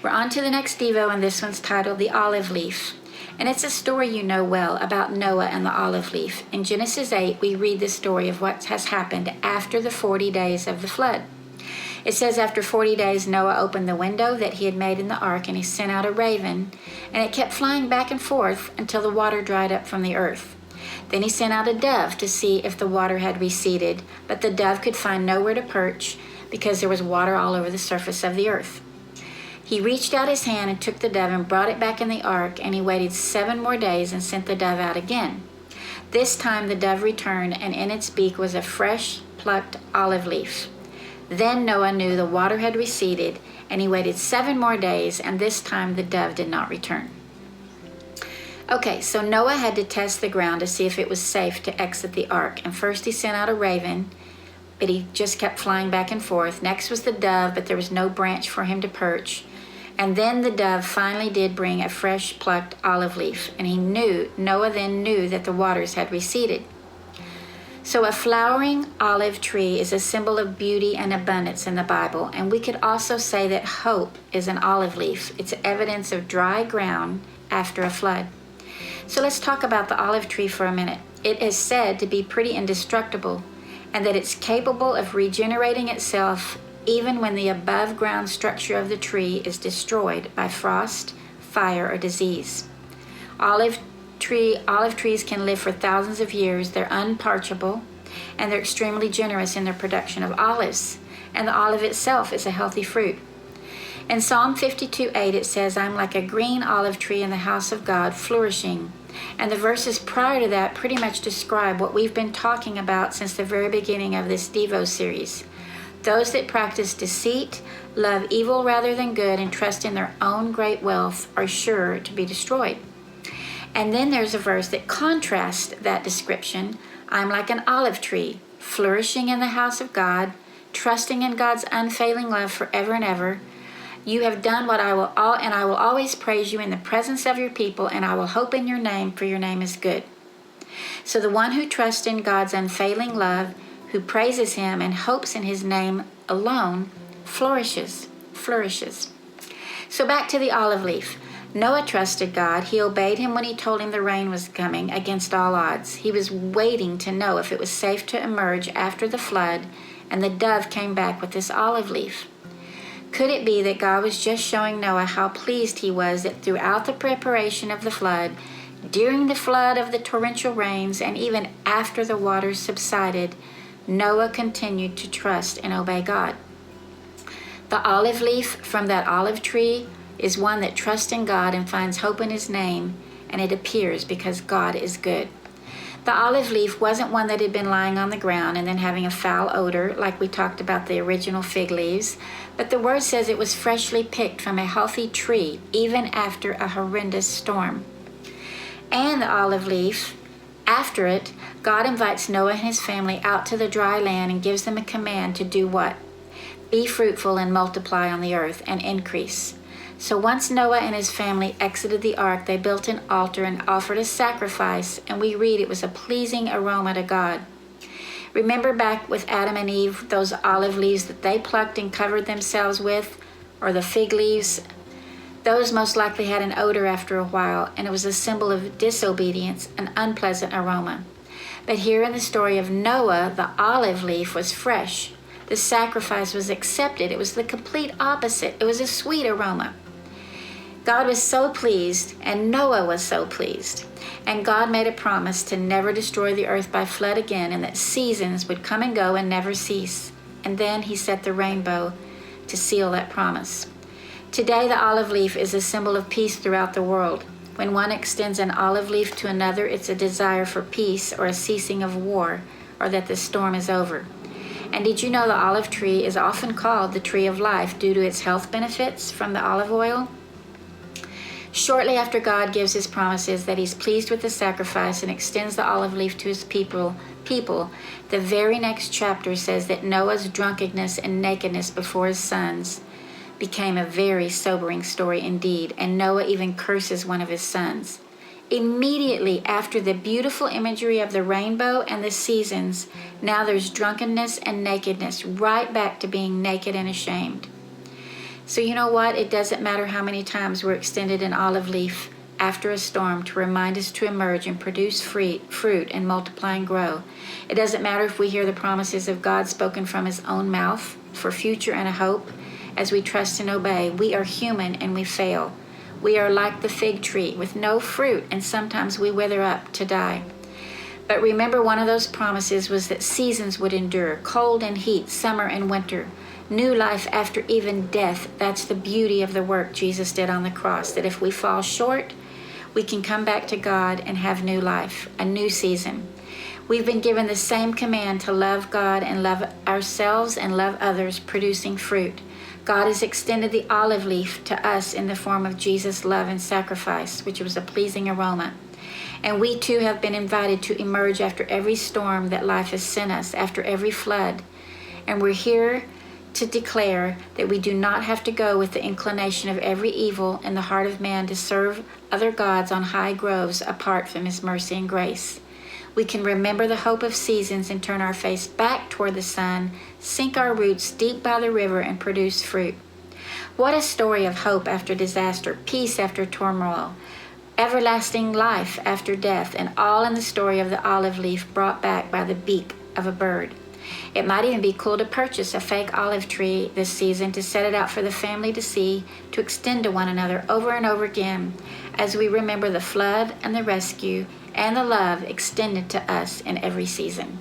We're on to the next devo, and this one's titled The Olive Leaf. And it's a story you know well about Noah and the olive leaf. In Genesis 8, we read the story of what has happened after the 40 days of the flood. It says, after 40 days, Noah opened the window that he had made in the ark, and he sent out a raven, and it kept flying back and forth until the water dried up from the earth. Then he sent out a dove to see if the water had receded, but the dove could find nowhere to perch because there was water all over the surface of the earth. He reached out his hand and took the dove and brought it back in the ark, and he waited 7 more days and sent the dove out again. This time the dove returned, and in its beak was a fresh plucked olive leaf. Then Noah knew the water had receded, and he waited 7 more days, and this time the dove did not return. Okay, so Noah had to test the ground to see if it was safe to exit the ark, and first he sent out a raven, but he just kept flying back and forth. Next was the dove, but there was no branch for him to perch. And then the dove finally did bring a fresh plucked olive leaf, and Noah then knew that the waters had receded. So a flowering olive tree is a symbol of beauty and abundance in the Bible, and we could also say that hope is an olive leaf. It's evidence of dry ground after a flood. So let's talk about the olive tree for a minute. It is said to be pretty indestructible, and that it's capable of regenerating itself even when the above ground structure of the tree is destroyed by frost, fire, or disease. Olive trees can live for thousands of years. They're unparchable, and they're extremely generous in their production of olives. And the olive itself is a healthy fruit. In Psalm 52:8, it says, "I'm like a green olive tree in the house of God, flourishing." And the verses prior to that pretty much describe what we've been talking about since the very beginning of this Devo series. Those that practice deceit, love evil rather than good, and trust in their own great wealth are sure to be destroyed. And then there's a verse that contrasts that description. I'm like an olive tree, flourishing in the house of God, trusting in God's unfailing love forever and ever. You have done what I will always praise you in the presence of your people, and I will hope in your name, for your name is good. So the one who trusts in God's unfailing love, who praises him and hopes in his name alone, flourishes. So back to the olive leaf. Noah trusted God. He obeyed him when he told him the rain was coming against all odds. He was waiting to know if it was safe to emerge after the flood, and the dove came back with this olive leaf. Could it be that God was just showing Noah how pleased he was that throughout the preparation of the flood, during the flood of the torrential rains, and even after the waters subsided, Noah continued to trust and obey God? The olive leaf from that olive tree is one that trusts in God and finds hope in his name, and it appears because God is good. The olive leaf wasn't one that had been lying on the ground and then having a foul odor like we talked about the original fig leaves, but the word says it was freshly picked from a healthy tree even after a horrendous storm. And the olive leaf, after it, God invites Noah and his family out to the dry land and gives them a command to do what? Be fruitful and multiply on the earth and increase. So once Noah and his family exited the ark, they built an altar and offered a sacrifice, and we read it was a pleasing aroma to God. Remember back with Adam and Eve, those olive leaves that they plucked and covered themselves with, or the fig leaves? Those most likely had an odor after a while, and it was a symbol of disobedience, an unpleasant aroma. But here in the story of Noah, the olive leaf was fresh. The sacrifice was accepted. It was the complete opposite. It was a sweet aroma. God was so pleased, and Noah was so pleased. And God made a promise to never destroy the earth by flood again, and that seasons would come and go and never cease. And then he set the rainbow to seal that promise. Today, the olive leaf is a symbol of peace throughout the world. When one extends an olive leaf to another, it's a desire for peace or a ceasing of war, or that the storm is over. And did you know the olive tree is often called the tree of life due to its health benefits from the olive oil? Shortly after God gives his promises that he's pleased with the sacrifice and extends the olive leaf to his people, the very next chapter says that Noah's drunkenness and nakedness before his sons became a very sobering story indeed, and Noah even curses one of his sons. Immediately after the beautiful imagery of the rainbow and the seasons, now there's drunkenness and nakedness, right back to being naked and ashamed. So you know what? It doesn't matter how many times we're extended an olive leaf after a storm to remind us to emerge and produce fruit and multiply and grow. It doesn't matter if we hear the promises of God spoken from his own mouth for future and a hope as we trust and obey. We are human and we fail. We are like the fig tree with no fruit, and sometimes we wither up to die. But remember, one of those promises was that seasons would endure, cold and heat, summer and winter, new life after even death. That's the beauty of the work Jesus did on the cross, that if we fall short, we can come back to God and have new life, a new season. We've been given the same command to love God and love ourselves and love others, producing fruit. God has extended the olive leaf to us in the form of Jesus' love and sacrifice, which was a pleasing aroma. And we too have been invited to emerge after every storm that life has sent us, after every flood. And we're here to declare that we do not have to go with the inclination of every evil in the heart of man to serve other gods on high groves apart from his mercy and grace. We can remember the hope of seasons and turn our face back toward the sun, sink our roots deep by the river, and produce fruit. What a story of hope after disaster, peace after turmoil, everlasting life after death, and all in the story of the olive leaf brought back by the beak of a bird. It might even be cool to purchase a fake olive tree this season to set it out for the family to see, to extend to one another over and over again as we remember the flood and the rescue and the love extended to us in every season.